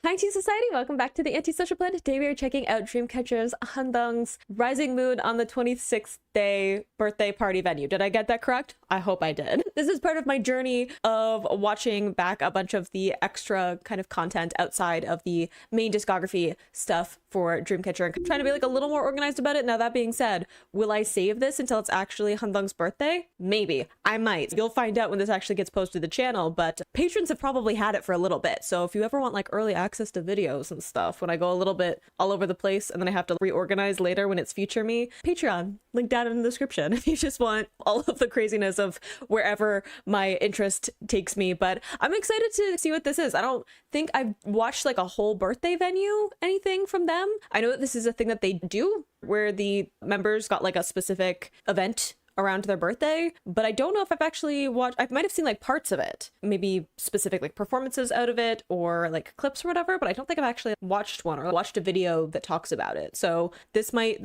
Hi Tea Society, welcome back to the Antisocial Blend. Today we are checking out Dreamcatcher Handong's Rising Moon on the 26th day birthday party venue. Did I get that correct? I hope I did. This is part of my journey of watching back a bunch of the extra kind of content outside of the main discography stuff for Dreamcatcher. I'm trying to be like a little more organized about it. Now that being said, will I save this until it's actually Handong's birthday? Maybe. I might. You'll find out when this actually gets posted to the channel, but patrons have probably had it for a little bit. So if you ever want like early access to videos and stuff, when I go a little bit all over the place and then I have to reorganize later when it's future me, Patreon, link down in the description if you just want all of the craziness of wherever my interest takes me. But I'm excited to see what this is. I don't think I've watched like a whole birthday venue anything from them. I know that this is a thing that they do where the members got like a specific event around their birthday, but I don't know if I've actually watched. I might have seen like parts of it, maybe specific like performances out of it or like clips or whatever, but I don't think I've actually watched one or watched a video that talks about it. So this might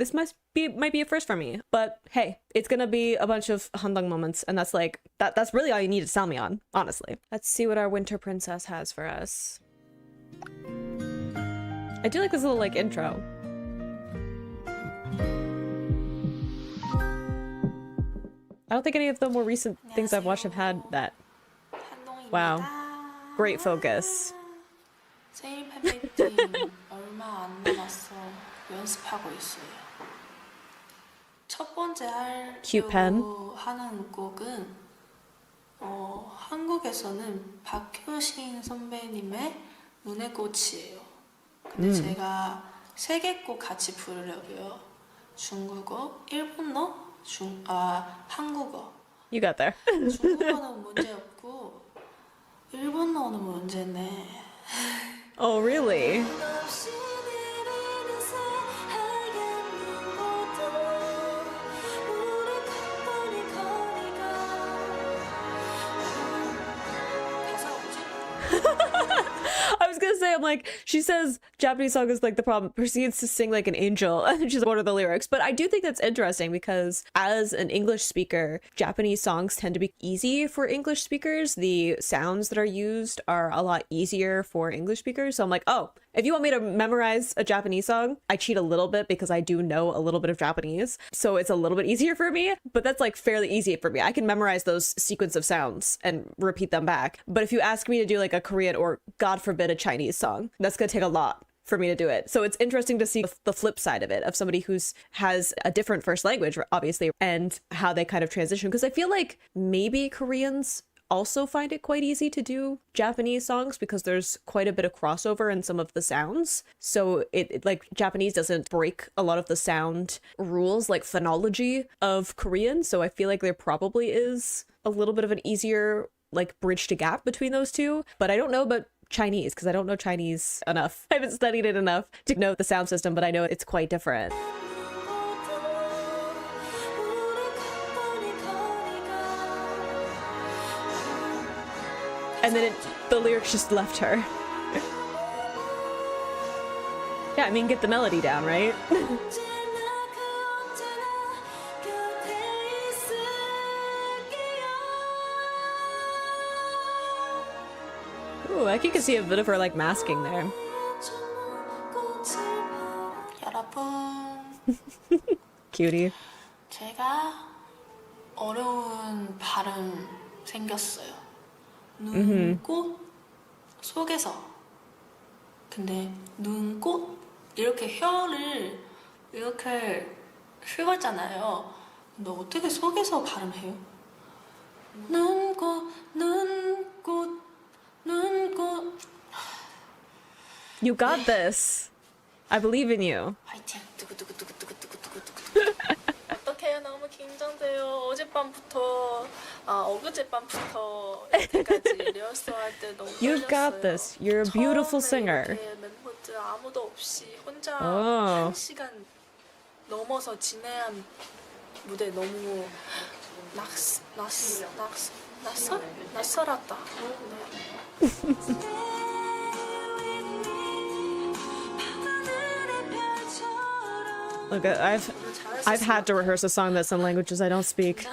be a first for me. But hey, it's gonna be a bunch of Handong moments, and that's like that's really all you need to sell me on, honestly. Let's see what our winter princess has for us. I do like this little like intro. I don't think any of the more recent things I've watched have had that. Wow. Great focus. 생일 팬미팅 얼마 안 남았어. 연습하고 있어요. 첫 번째 하려고 하는 곡은 한국에서는 박효신 선배님의 눈의 꽃이에요. 근데 제가 세 개 곡 같이 부르려고요. 중국어, 일본어, 한국어. You got there. 중국어는 문제 없고 일본어는 문제네. Oh, really? I was gonna say, I'm like, she says Japanese song is like the problem, proceeds to sing like an angel, and she's one of the lyrics. But I do think that's interesting because as an English speaker, Japanese songs tend to be easy for English speakers. The sounds that are used are a lot easier for English speakers. So I'm like, oh, if you want me to memorize a Japanese song, I cheat a little bit because I do know a little bit of Japanese. So it's a little bit easier for me, but that's like fairly easy for me. I can memorize those sequence of sounds and repeat them back. But if you ask me to do like a Korean or God forbid a Chinese song, that's gonna take a lot for me to do it. So it's interesting to see the flip side of it, of somebody who's has a different first language, obviously, and how they kind of transition. Because I feel like maybe Koreans also find it quite easy to do Japanese songs because there's quite a bit of crossover in some of the sounds. So it like Japanese doesn't break a lot of the sound rules, like phonology of Korean. So I feel like there probably is a little bit of an easier like bridge to gap between those two. But I don't know about Chinese because I don't know Chinese enough. I haven't studied it enough to know the sound system, but I know it's quite different. And then the lyrics just left her. Yeah, I mean, get the melody down, right? Ooh, I can see a bit of her like masking there. Cutie. 제가 어려운 발음 생겼어요. 눈꽃 속에서. 근데 눈꽃 이렇게 혀를 이렇게 휘었잖아요. 근데 어떻게 속에서 발음해요? 눈꽃 눈꽃 눈꽃. You got this. I believe in you. 화이팅. 어떡해요? 너무 긴장돼요. 어젯밤부터 어그젯밤부터 이때까지 리허설 할 때 너무 떨렸어요. You've got this. You're a beautiful singer. 멤버들 아무도 없이 혼자 Oh. 1시간 넘어서 진행한 무대 너무 낯설었다. Look, I've had to rehearse a song that's in languages I don't speak.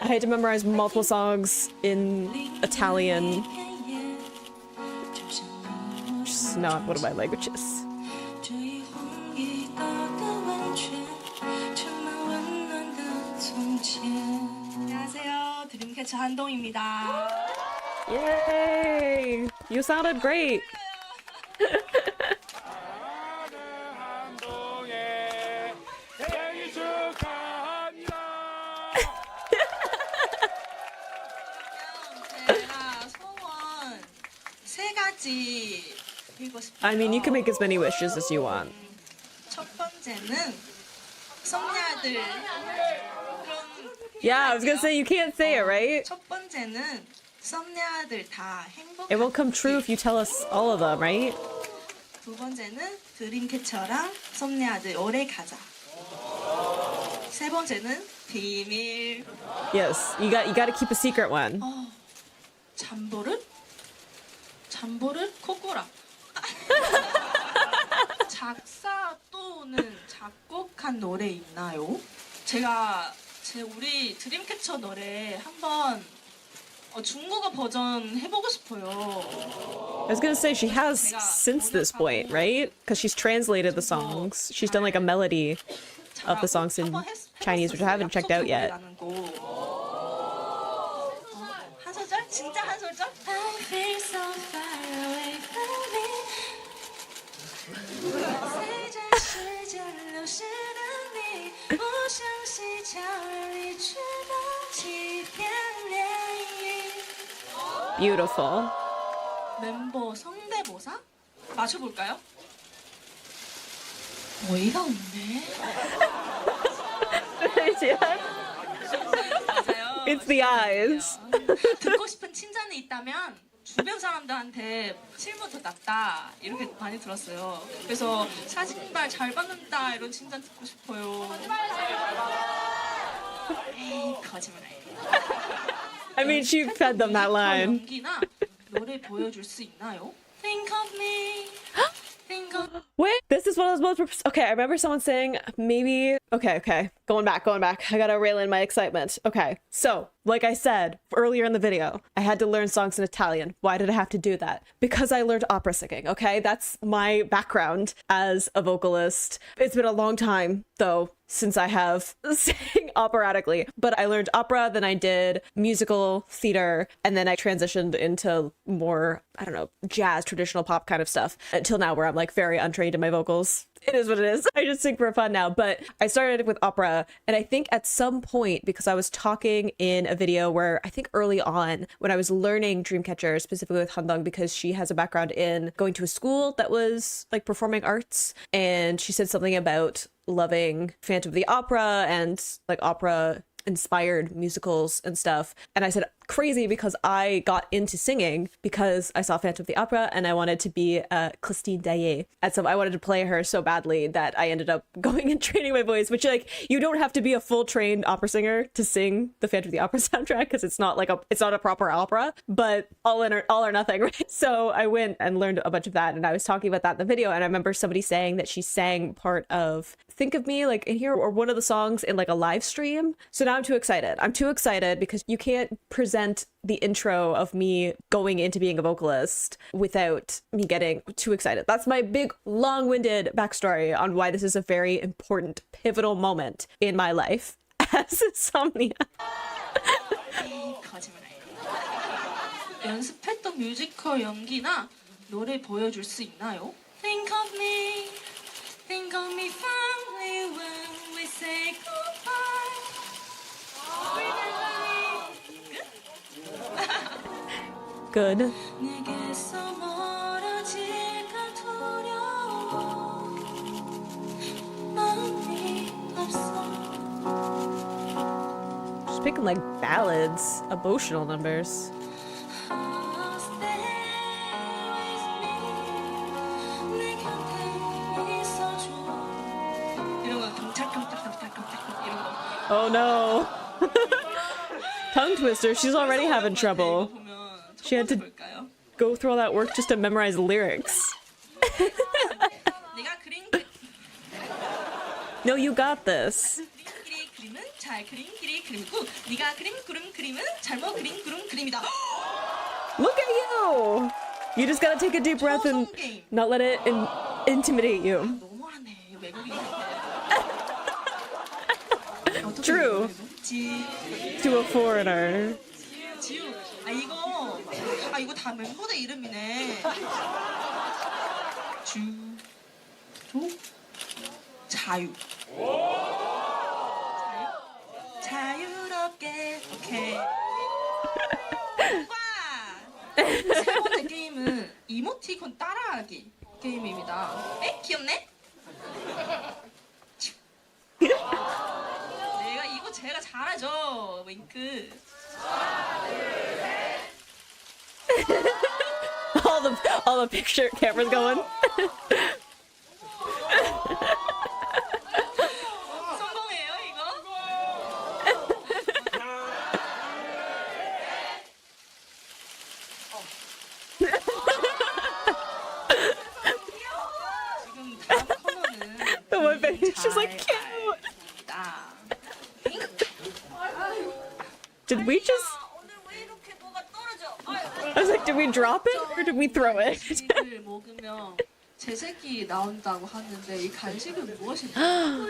I had to memorize multiple songs in Italian not one of my languages. 안녕하세요. 드림캐쳐 한동입니다. Yay! You sounded great. 제가 소원 세 가지 빌고 싶어요. I mean, you can make as many wishes as you want. 첫 번째는 썸녀들. Yeah, I was gonna say you can't say it, right? 첫 번째는 썸녀들 다 행복. It won't come true if you tell us all of them, right? 두 번째는 드림캐쳐랑 썸녀들 오래 가자. 세 번째는 비밀. Yes, you got to keep a secret one. 잠버릇? 잠버릇 코꼬라. 작사 또는 작곡한 노래 있나요? 제가 우리 드림캐쳐 노래 한번 중국어 버전 해보고 싶어요. I was gonna say she has since this point, right? Because she's translated the songs. She's done like a melody of the songs in Chinese, which I haven't checked out yet. 한 소절? 진짜 한 소절? I feel so far away from me. 随着时间流逝的你，不想细悄离去的欺骗涟漪。 Beautiful. 멤버 성대모사? 맞춰볼까요? 어이가 없네. 맞아요. It's the eyes. 듣고 싶은 칭찬이 있다면 주변 사람들한테 실무터 낫다 이렇게 많이 들었어요. 그래서 사진발 잘 받는다 이런 칭찬 듣고 싶어요. 에이 거짓말. I mean, she fed them that line. 연기나 노래 보여줄 수 있나요? Think of me. Think of. Wait, this is what I was most. Okay, I remember someone saying maybe. Okay. Going back. I gotta rail in my excitement. Okay, so like I said earlier in the video, I had to learn songs in Italian. Why did I have to do that? Because I learned opera singing. Okay, that's my background as a vocalist. It's been a long time though since I have sang operatically, but I learned opera, then I did musical theater, and then I transitioned into more, I don't know, jazz, traditional pop kind of stuff until now where I'm like very untrained in my vocals. It is what it is. I just sing for fun now. But I started with opera, and I think at some point, because I was talking in a video where I think early on when I was learning Dreamcatcher, specifically with Handong, because she has a background in going to a school that was like performing arts, and she said something about loving Phantom of the Opera and like opera inspired musicals and stuff. And I said crazy because I got into singing because I saw Phantom of the Opera and I wanted to be Christine Daae. And so I wanted to play her so badly that I ended up going and training my voice, which like you don't have to be a full trained opera singer to sing the Phantom of the Opera soundtrack because it's not a proper opera, but all or nothing, right? So I went and learned a bunch of that, and I was talking about that in the video, and I remember somebody saying that she sang part of Think of Me like in here or one of the songs in like a live stream. So now I'm too excited because you can't present the intro of me going into being a vocalist without me getting too excited. That's my big long-winded backstory on why this is a very important pivotal moment in my life as insomnia. 연습했던 뮤지컬 연기나 노래 보여줄 수 있나요? Think of me fondly when we say goodbye. Good. 내게서 멀어질까 두려워. 마음이 없어. Just picking like ballads, emotional numbers. Stay with me. 내 곁에 있어줘. 이런 거 경찰 이런 거. Oh no. Tongue twister. She's already having trouble. She had to go through all that work just to memorize the lyrics. 네가 그린 No, you got this. 그림은 잘 그린 그림이고 네가 그린 그림은 잘못 그린 그림이다. Look at you. You just gotta take a deep breath and 초성 게임. not let it intimidate you. 너무하네. 이거 외국인인데. 어떻게 True. 지 To a foreigner. 지우. 이거 다 멤버들 이름이네. 자유. 자유롭게. 오케이. 와! 세 번째 게임은 이모티콘 따라하기 게임입니다. 에? 귀엽네? 제가 잘하죠. 윙크. all the picture cameras going. 성공해요 이거? 지금 다음 코너는 The one baby, she's like cute. Did we just? 오늘 왜 이렇게 뭐가 떨어져? I was like, did we drop it or did we throw it? 간식을 먹으면 재색이 나온다고 하는데 이 간식은 무엇일까요?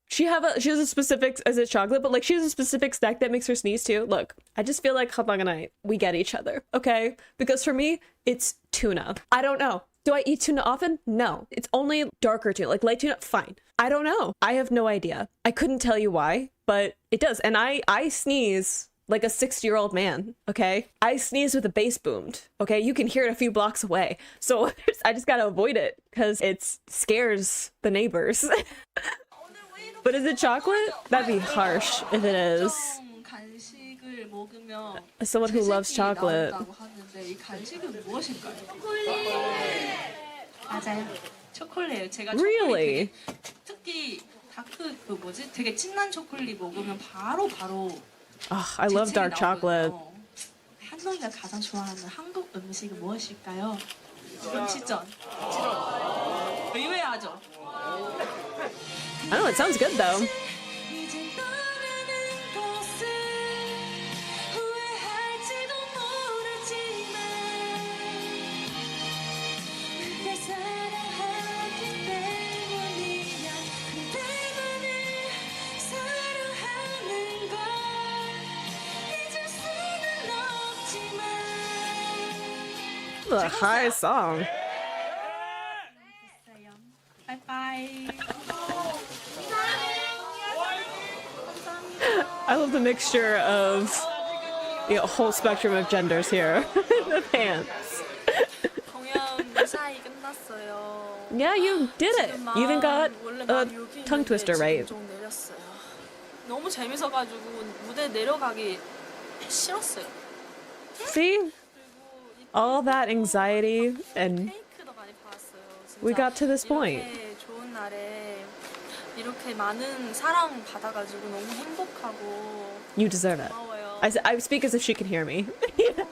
She has a specific, is it chocolate? But like she has a specific snack that makes her sneeze too. Look, I just feel like Handong and I, we get each other, okay? Because for me, it's tuna. I don't know. Do I eat tuna often? No. It's only darker tuna, like light tuna, fine. I don't know. I have no idea. I couldn't tell you why, but it does. And I sneeze like a 60-year-old man, okay? I sneeze with the bass boomed, okay? You can hear it a few blocks away. So I just gotta avoid it because it scares the neighbors. But is it chocolate? That'd be harsh if it is. 간식을 먹으면 As someone who loves 재색이 chocolate. 나온다고 하는데 이 간식은 무엇일까요? 맞아요. 초콜릿. 제가 Really? 초콜릿 특히 다크 그 뭐지? 되게 진한 초콜릿 먹으면 바로 I love dark chocolate. 한동이가 가장 좋아하는 한국 음식은 무엇일까요? 김치전. 의외하죠. I don't know, it sounds good though. 이젠 떠나는 것을 후회할지도 모르지만 날 사랑하기 때문이야 그대만을 사랑하는 걸 잊을 수는 없지만 What a high song. 바이바이. I love the mixture of the whole spectrum of genders here. The pants. 공연 무사히 끝났어요. Yeah, you did it. You even got a tongue twister right. 좀 내렸어요. 너무 재밌어가지고 무대 내려가기 싫었어요. See? All that anxiety and 케이크도 많이 받았어요. 진짜 we got to this point. 이렇게 좋은 날에 이렇게 많은 사랑 받아가지고 너무 행복하고 You deserve it. 고마워요. I speak as if she can hear me. You know?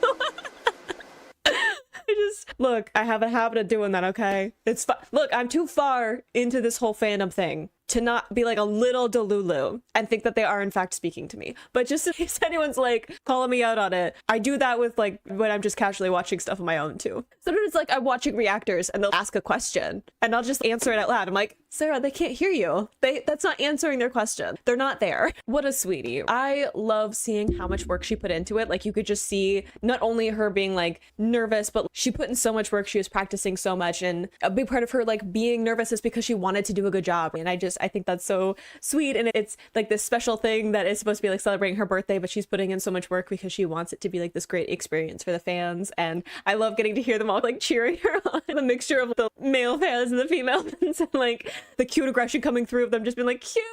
Look, I have a habit of doing that, okay? It's look, I'm too far into this whole fandom thing to not be like a little delulu and think that they are in fact speaking to me. But just in case anyone's like calling me out on it, I do that with like when I'm just casually watching stuff on my own too. Sometimes like I'm watching reactors and they'll ask a question and I'll just answer it out loud. I'm like, Sarah, they can't hear you. That's not answering their question. They're not there. What a sweetie. I love seeing how much work she put into it. Like you could just see not only her being like nervous, but she put in so much work. She was practicing so much, and a big part of her like being nervous is because she wanted to do a good job. And I think that's so sweet. And it's like this special thing that is supposed to be like celebrating her birthday, but she's putting in so much work because she wants it to be like this great experience for the fans. And I love getting to hear them all like cheering her on. The mixture of the male fans and the female fans and like the cute aggression coming through of them just being like cute.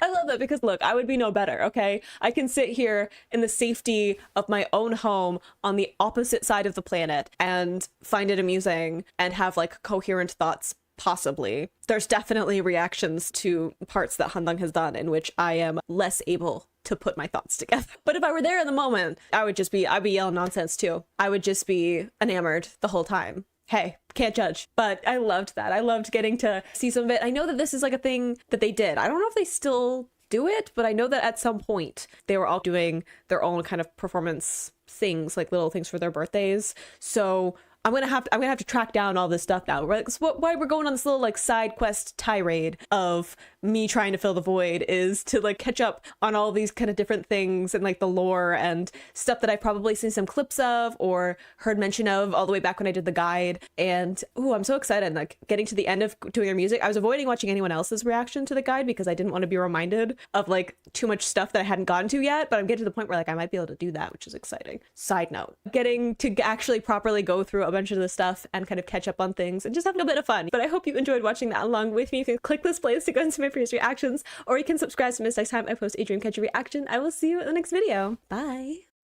I love that because look, I would be no better, okay? I can sit here in the safety of my own home on the opposite side of the planet and find it amusing and have like coherent thoughts. Possibly. There's definitely reactions to parts that Handong has done in which I am less able to put my thoughts together. But if I were there in the moment, I'd be yelling nonsense too. I would just be enamored the whole time. Hey, can't judge. But I loved that. I loved getting to see some of it. I know that this is like a thing that they did. I don't know if they still do it, but I know that at some point they were all doing their own kind of performance things, like little things for their birthdays. So I'm gonna have to track down all this stuff now. Right? Why we're going on this little like side quest tirade of me trying to fill the void is to like catch up on all these kind of different things and like the lore and stuff that I've probably seen some clips of or heard mention of all the way back when I did the guide. And I'm so excited, like getting to the end of doing their music. I was avoiding watching anyone else's reaction to the guide because I didn't want to be reminded of like too much stuff that I hadn't gotten to yet, but I'm getting to the point where like I might be able to do that, which is exciting. Side note, getting to actually properly go through a bunch of the stuff and kind of catch up on things and just having a bit of fun. But I hope you enjoyed watching that along with me. You can click this playlist to go into my previous reactions, or you can subscribe to miss next time I post a Dreamcatcher reaction. I will see you in the next video. Bye.